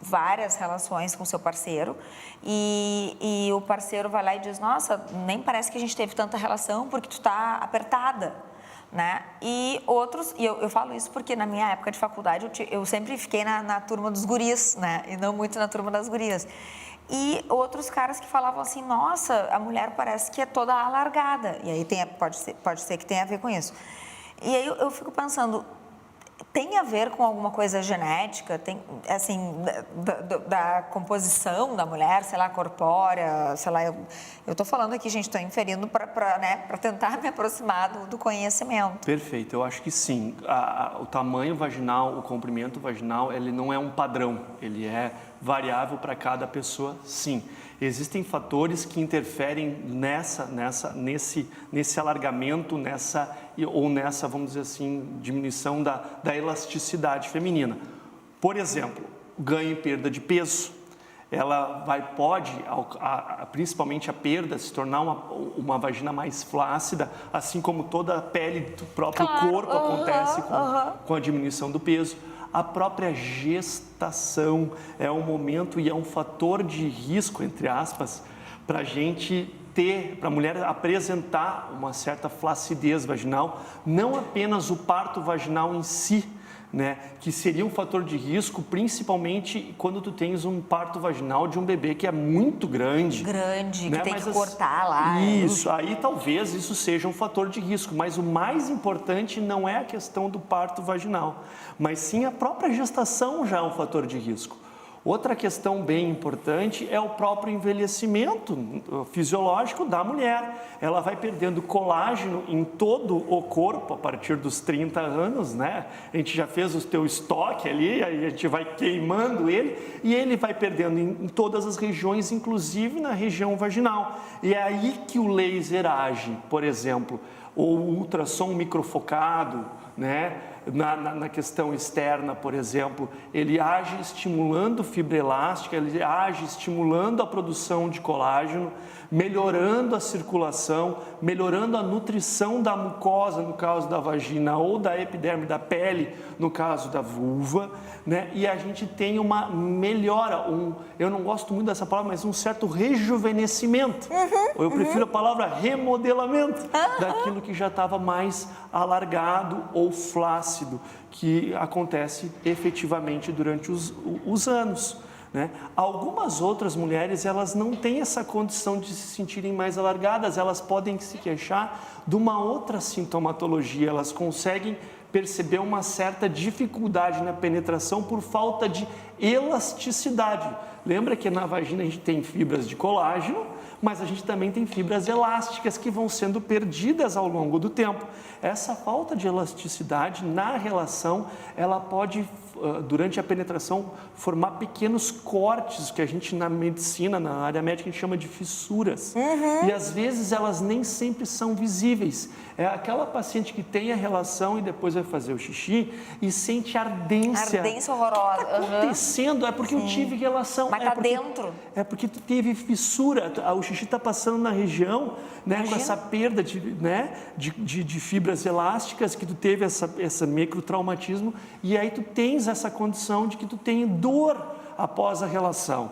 S1: várias relações com seu parceiro e o parceiro vai lá e diz, nossa, nem parece que a gente teve tanta relação porque tu tá apertada. Né? E outros, e eu falo isso porque na minha época de faculdade eu sempre fiquei na turma dos guris, né? E não muito na turma das gurias. E outros caras que falavam assim, nossa, a mulher parece que é toda alargada. E aí pode ser que tenha a ver com isso. E aí eu fico pensando, tem a ver com alguma coisa genética, tem, assim, da composição da mulher, sei lá, corpórea, sei lá, eu estou falando aqui, gente, estou inferindo para tentar me aproximar do conhecimento.
S2: Perfeito, eu acho que sim. O tamanho vaginal, o comprimento vaginal, ele não é um padrão, ele é variável para cada pessoa, sim. Existem fatores que interferem nesse alargamento, nessa, vamos dizer assim, diminuição da elasticidade feminina. Por exemplo, ganho e perda de peso. Ela pode, principalmente a perda, se tornar uma vagina mais flácida, assim como toda a pele do próprio corpo acontece com a diminuição do peso. A própria gestação é um momento e é um fator de risco, entre aspas, para a gente para a mulher apresentar uma certa flacidez vaginal, não apenas o parto vaginal em si, né, que seria um fator de risco, principalmente quando tu tens um parto vaginal de um bebê que é muito grande.
S1: Grande,
S2: né?
S1: Que tem que cortar lá.
S2: Isso, aí talvez isso seja um fator de risco, mas o mais importante não é a questão do parto vaginal, mas sim a própria gestação já é um fator de risco. Outra questão bem importante é o próprio envelhecimento fisiológico da mulher. Ela vai perdendo colágeno em todo o corpo a partir dos 30 anos, né? A gente já fez o teu estoque ali, aí a gente vai queimando ele e ele vai perdendo em todas as regiões, inclusive na região vaginal. E é aí que o laser age, por exemplo, ou o ultrassom microfocado, né? Na questão externa, por exemplo, ele age estimulando fibra elástica, ele age estimulando a produção de colágeno, melhorando a circulação, melhorando a nutrição da mucosa, no caso da vagina, ou da epiderme da pele, no caso da vulva, né? E a gente tem uma melhora, eu não gosto muito dessa palavra, mas um certo rejuvenescimento. Eu prefiro a palavra remodelamento daquilo que já estava mais alargado ou flácido, que acontece efetivamente durante os anos. Né? Algumas outras mulheres, elas não têm essa condição de se sentirem mais alargadas, elas podem se queixar de uma outra sintomatologia, elas conseguem perceber uma certa dificuldade na penetração por falta de elasticidade. Lembra que na vagina a gente tem fibras de colágeno, mas a gente também tem fibras elásticas que vão sendo perdidas ao longo do tempo. Essa falta de elasticidade na relação, ela pode, durante a penetração, formar pequenos cortes, que a gente na medicina, na área médica, a gente chama de fissuras. E às vezes elas nem sempre são visíveis. É aquela paciente que tem a relação e depois vai fazer o xixi e sente ardência.
S1: Ardência horrorosa.
S2: O que está acontecendo? É porque eu tive relação.
S1: Mas tá dentro.
S2: É porque tu teve fissura, o xixi está passando na região, né, com essa perda de fibras elásticas, que tu teve esse microtraumatismo, e aí tu tens essa condição de que tu tem dor após a relação.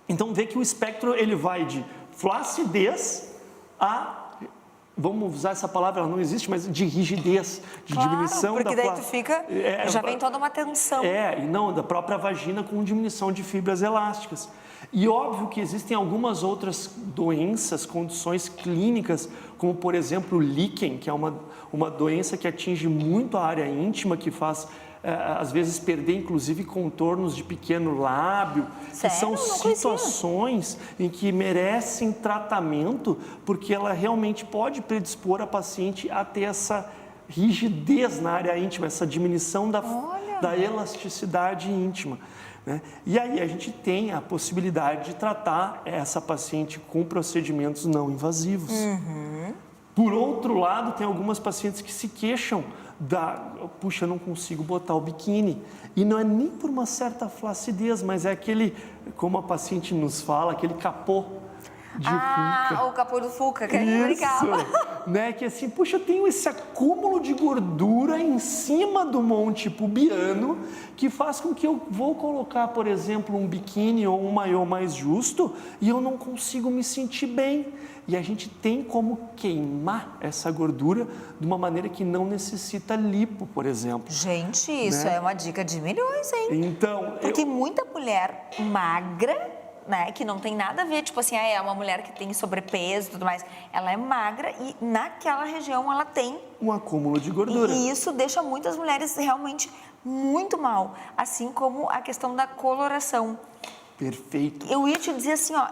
S2: Então vê que o espectro ele vai de flacidez a, vamos usar essa palavra, ela não existe, mas de rigidez, de diminuição da...
S1: porque daí tu fica, já vem toda uma tensão.
S2: E não, da própria vagina com diminuição de fibras elásticas. E óbvio que existem algumas outras doenças, condições clínicas, como por exemplo o líquen, que é uma doença que atinge muito a área íntima, que faz às vezes perder inclusive contornos de pequeno lábio.
S1: Sério?
S2: Que são situações em que merecem tratamento, porque ela realmente pode predispor a paciente a ter essa rigidez na área íntima, essa diminuição da elasticidade íntima. Né? E aí a gente tem a possibilidade de tratar essa paciente com procedimentos não invasivos. Por outro lado, tem algumas pacientes que se queixam puxa, eu não consigo botar o biquíni. E não é nem por uma certa flacidez, mas é aquele, como a paciente nos fala, aquele capô de Fuca.
S1: O capô do Fuca, que a gente brincava.
S2: Né? Que assim, puxa, eu tenho esse acúmulo de gordura em cima do monte pubiano que faz com que eu vou colocar, por exemplo, um biquíni ou um maiô mais justo e eu não consigo me sentir bem. E a gente tem como queimar essa gordura de uma maneira que não necessita lipo, por exemplo.
S1: Gente, isso é uma dica de milhões, hein?
S2: Então,
S1: porque muita mulher magra, né, que não tem nada a ver, tipo assim, é uma mulher que tem sobrepeso e tudo mais, ela é magra e naquela região ela tem
S2: um acúmulo de gordura.
S1: E isso deixa muitas mulheres realmente muito mal, assim como a questão da coloração.
S2: Perfeito.
S1: Eu ia te dizer assim, ó,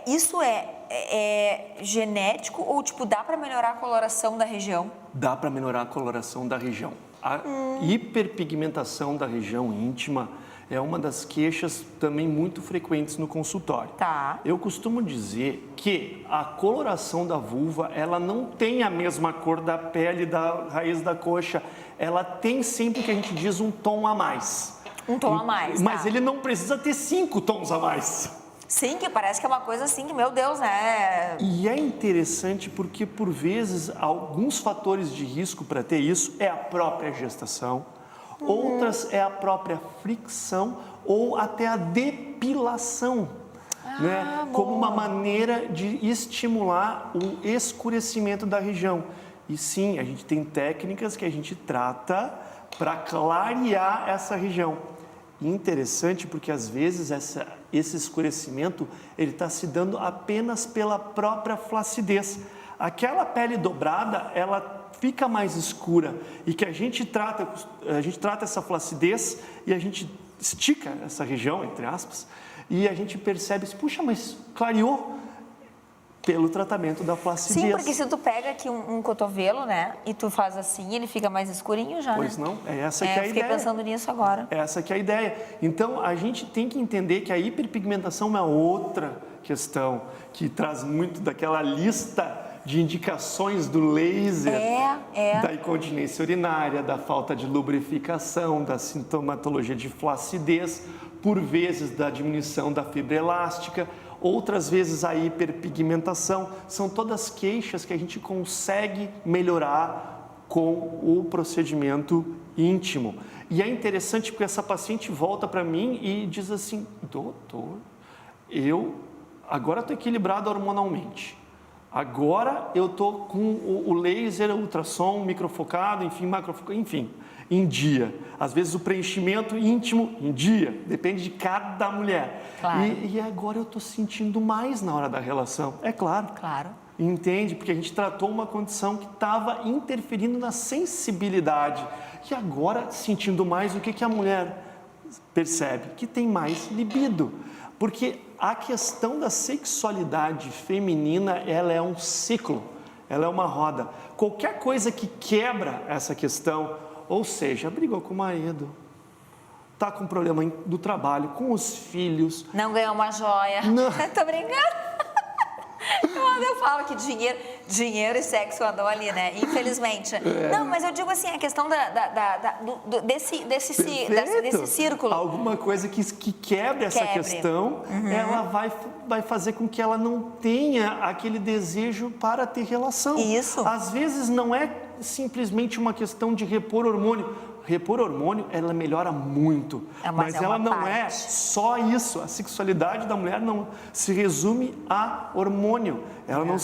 S1: isso é genético ou tipo dá para melhorar a coloração da região?
S2: Dá para melhorar a coloração da região. A hiperpigmentação da região íntima é uma das queixas também muito frequentes no consultório.
S1: Tá.
S2: Eu costumo dizer que a coloração da vulva, ela não tem a mesma cor da pele da raiz da coxa. Ela tem sempre o que a gente diz um tom a mais.
S1: Um tom a mais,
S2: Mas ele não precisa ter 5 tons a mais.
S1: Sim, que parece que é uma coisa assim que, meu Deus, né?
S2: E é interessante porque, por vezes, alguns fatores de risco para ter isso é a própria gestação, outras é a própria fricção ou até a depilação, né? Como uma maneira de estimular o escurecimento da região. E sim, a gente tem técnicas que a gente trata para clarear essa região. Interessante porque às vezes esse escurecimento ele está se dando apenas pela própria flacidez. Aquela pele dobrada ela fica mais escura e que a gente trata essa flacidez e a gente estica essa região entre aspas e a gente percebe, puxa, mas clareou pelo tratamento da flacidez.
S1: Sim, porque se tu pega aqui um cotovelo, né, e tu faz assim, ele fica mais escurinho já,
S2: Pois
S1: né?
S2: não, é essa que é a ideia.
S1: Eu fiquei pensando nisso agora.
S2: Essa que é a ideia. Então, a gente tem que entender que a hiperpigmentação é uma outra questão que traz muito daquela lista de indicações do laser, da incontinência urinária, da falta de lubrificação, da sintomatologia de flacidez, por vezes da diminuição da fibra elástica, outras vezes a hiperpigmentação. São todas queixas que a gente consegue melhorar com o procedimento íntimo. E é interessante porque essa paciente volta para mim e diz assim, doutor, eu agora estou equilibrado hormonalmente. Agora eu estou com o laser, ultrassom, microfocado, enfim, macrofocado, enfim, em dia. Às vezes o preenchimento íntimo em dia, depende de cada mulher.
S1: Claro.
S2: E agora eu estou sentindo mais na hora da relação, é claro.
S1: Claro.
S2: Entende? Porque a gente tratou uma condição que estava interferindo na sensibilidade. E agora, sentindo mais, o que a mulher percebe que tem mais libido. Porque a questão da sexualidade feminina, ela é um ciclo, ela é uma roda. Qualquer coisa que quebra essa questão, ou seja, brigou com o marido, está com problema do trabalho, com os filhos.
S1: Não ganhou uma joia.
S2: Não.
S1: Tô brincando. Quando eu falo que dinheiro e sexo andam ali, né? Infelizmente. Não, mas eu digo assim, a questão desse círculo.
S2: Alguma coisa que quebre essa questão, ela vai fazer com que ela não tenha aquele desejo para ter relação.
S1: Isso.
S2: Às vezes não é simplesmente uma questão de repor hormônio. Repor hormônio, ela melhora muito, mas ela não é só isso. A sexualidade da mulher não se resume a hormônio. Ela não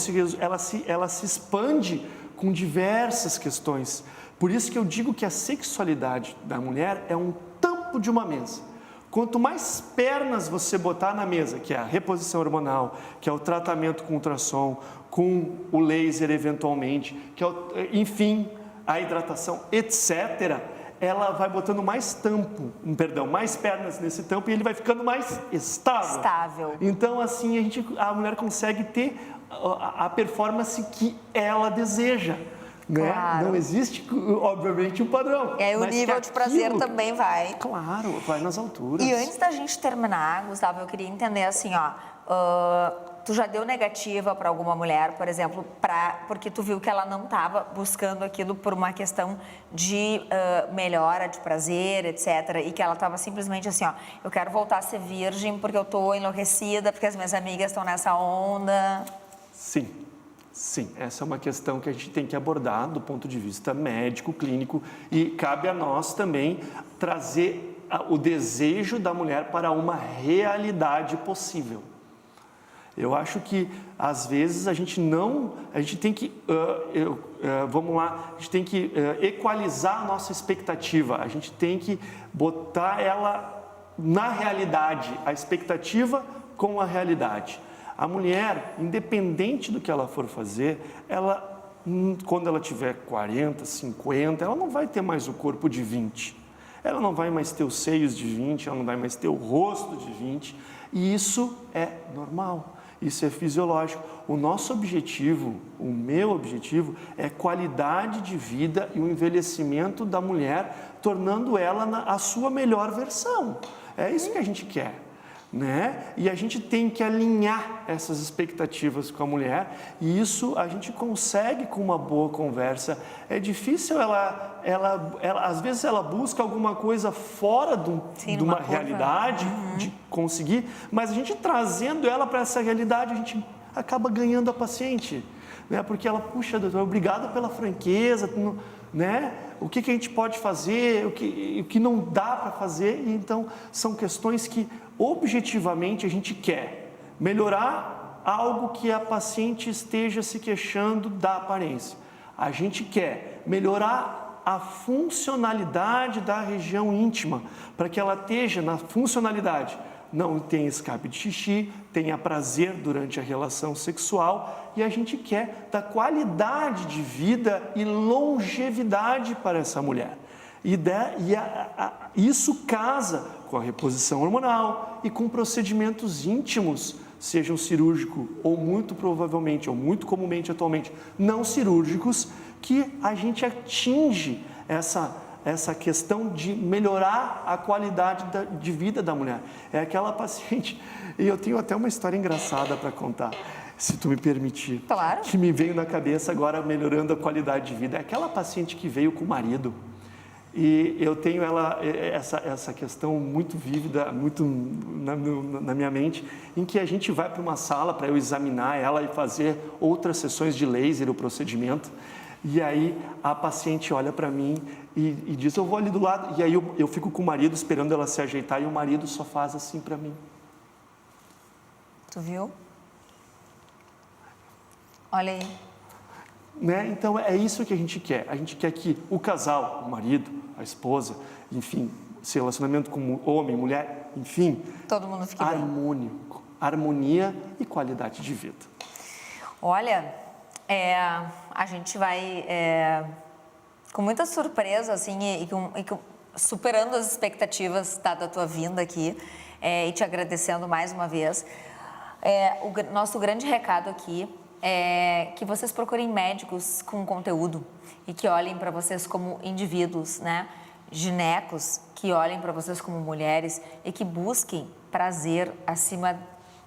S2: ela se expande com diversas questões. Por isso que eu digo que a sexualidade da mulher é um tampo de uma mesa. Quanto mais pernas você botar na mesa, que é a reposição hormonal, que é o tratamento com ultrassom, com o laser eventualmente, que é enfim, a hidratação, etc., ela vai botando mais mais pernas nesse tampo e ele vai ficando mais estável. Então, assim, a mulher consegue ter a performance que ela deseja. Né?
S1: Claro.
S2: Não existe, obviamente, um padrão.
S1: E aí o nível de prazer também vai.
S2: Claro, vai nas alturas.
S1: E antes da gente terminar, Gustavo, eu queria entender assim, tu já deu negativa para alguma mulher, por exemplo, porque tu viu que ela não estava buscando aquilo por uma questão de melhora de prazer, etc. E que ela estava simplesmente assim, eu quero voltar a ser virgem porque eu estou enlouquecida, porque as minhas amigas estão nessa onda.
S2: Sim, essa é uma questão que a gente tem que abordar do ponto de vista médico, clínico, e cabe a nós também trazer o desejo da mulher para uma realidade possível. Eu acho que, às vezes, a gente tem que, a gente tem que equalizar a nossa expectativa, a gente tem que botar ela na realidade, a expectativa com a realidade. A mulher, independente do que ela for fazer, quando ela tiver 40, 50, ela não vai ter mais o corpo de 20. Ela não vai mais ter os seios de 20, ela não vai mais ter o rosto de 20. E isso é normal, isso é fisiológico. O nosso objetivo, o meu objetivo, é qualidade de vida e o envelhecimento da mulher, tornando ela a sua melhor versão. É isso que a gente quer. Né? E a gente tem que alinhar essas expectativas com a mulher e isso a gente consegue com uma boa conversa. É difícil às vezes ela busca alguma coisa fora de uma realidade de conseguir, mas a gente trazendo ela para essa realidade, a gente acaba ganhando a paciente, né? Porque ela, puxa, doutor, obrigado pela franqueza, né? O que a gente pode fazer, o que não dá para fazer. Então, são questões que, objetivamente, a gente quer melhorar algo que a paciente esteja se queixando da aparência. A gente quer melhorar a funcionalidade da região íntima, para que ela esteja na funcionalidade. Não tenha escape de xixi, tenha prazer durante a relação sexual e a gente quer dar qualidade de vida e longevidade para essa mulher. Isso casa com a reposição hormonal e com procedimentos íntimos, sejam cirúrgicos ou muito provavelmente, ou muito comumente atualmente, não cirúrgicos, que a gente atinge essa questão de melhorar a qualidade de vida da mulher. É aquela paciente, e eu tenho até uma história engraçada para contar, se tu me permitir.
S1: Claro.
S2: Que me veio na cabeça agora, melhorando a qualidade de vida. É aquela paciente que veio com o marido, e eu tenho essa questão muito vívida, muito na minha mente, em que a gente vai para uma sala para eu examinar ela e fazer outras sessões de laser, o procedimento. E aí a paciente olha para mim e diz, eu vou ali do lado. E aí eu fico com o marido esperando ela se ajeitar e o marido só faz assim para mim.
S1: Tu viu? Olha aí.
S2: Né? Então é isso que a gente quer. A gente quer que o casal, o marido, a esposa, enfim, esse relacionamento com homem, mulher, enfim,
S1: todo mundo fique
S2: harmônico, harmonia e qualidade de vida.
S1: Olha, a gente vai com muita surpresa, assim, superando as expectativas, tá, da tua vinda aqui e te agradecendo mais uma vez. O nosso grande recado aqui é que vocês procurem médicos com conteúdo e que olhem para vocês como indivíduos, né? Ginecos que olhem para vocês como mulheres e que busquem prazer acima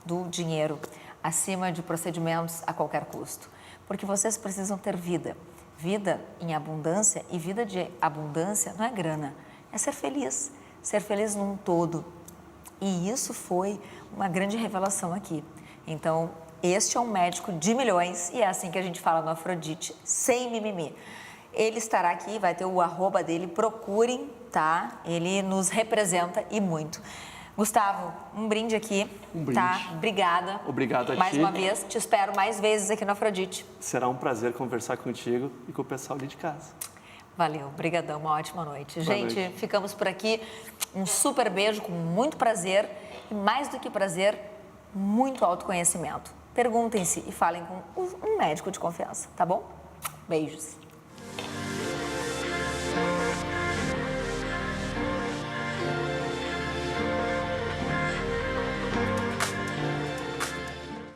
S1: do dinheiro, acima de procedimentos a qualquer custo. Porque vocês precisam ter vida. Vida em abundância, e vida de abundância não é grana, é ser feliz num todo. E isso foi uma grande revelação aqui. Então, este é um médico de milhões e é assim que a gente fala no Afrodite, sem mimimi. Ele estará aqui, vai ter o @ dele, procurem, tá? Ele nos representa e muito. Gustavo, um brinde aqui, tá? Obrigada.
S2: Obrigado a ti.
S1: Mais uma vez, te espero mais vezes aqui no Afrodite.
S2: Será um prazer conversar contigo e com o pessoal ali de casa.
S1: Valeu, brigadão, uma ótima noite.
S2: Boa
S1: Gente,
S2: noite.
S1: ficamos por aqui. Um super beijo, com muito prazer. E mais do que prazer, muito autoconhecimento. Perguntem-se e falem com um médico de confiança, tá bom? Beijos.